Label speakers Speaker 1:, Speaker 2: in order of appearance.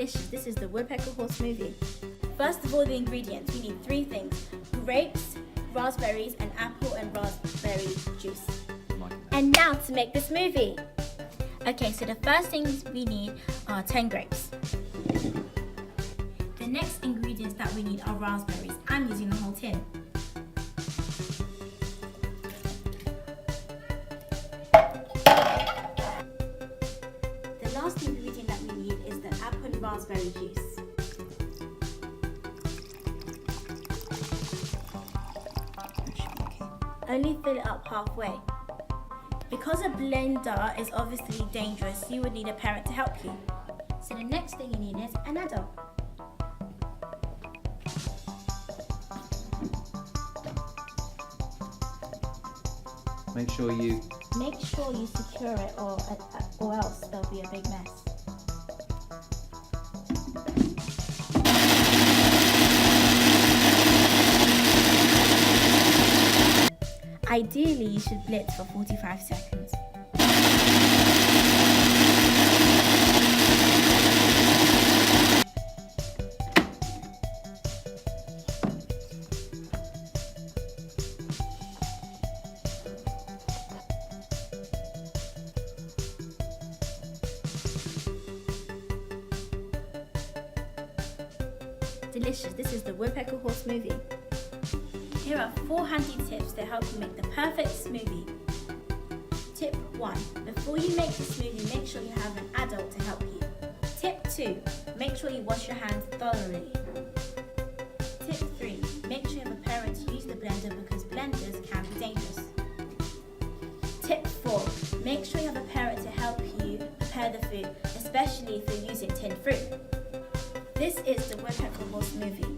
Speaker 1: delicious. This is the woodpecker horse smoothie. First of all, the ingredients. We need 3 things: grapes, raspberries, and apple and raspberry juice. And now to make the smoothie. Okay, so the first things we need are 10 grapes. The next ingredients that we need are raspberries. I'm using the whole tin. The last ingredient that we need is the apple and raspberry juice. Only fill it up halfway. Because a blender is obviously dangerous, you would need a parent to help you. So the next thing you need is an adult.
Speaker 2: Make sure you
Speaker 1: secure it or else there'll be a big mess. Ideally, you should blitz for 45 seconds. Delicious. This is the woodpecker horse smoothie. Here are 4 handy tips to help you make the perfect smoothie. Tip 1. Before you make the smoothie, make sure you have an adult to help you. Tip 2. Make sure you wash your hands thoroughly. Tip 3. Make sure you have a parent to use the blender because blenders can be dangerous. Tip 4. Make sure you have a parent to help you prepare the food, especially if you're using tinned fruit. This is the woodpecker horse smoothie.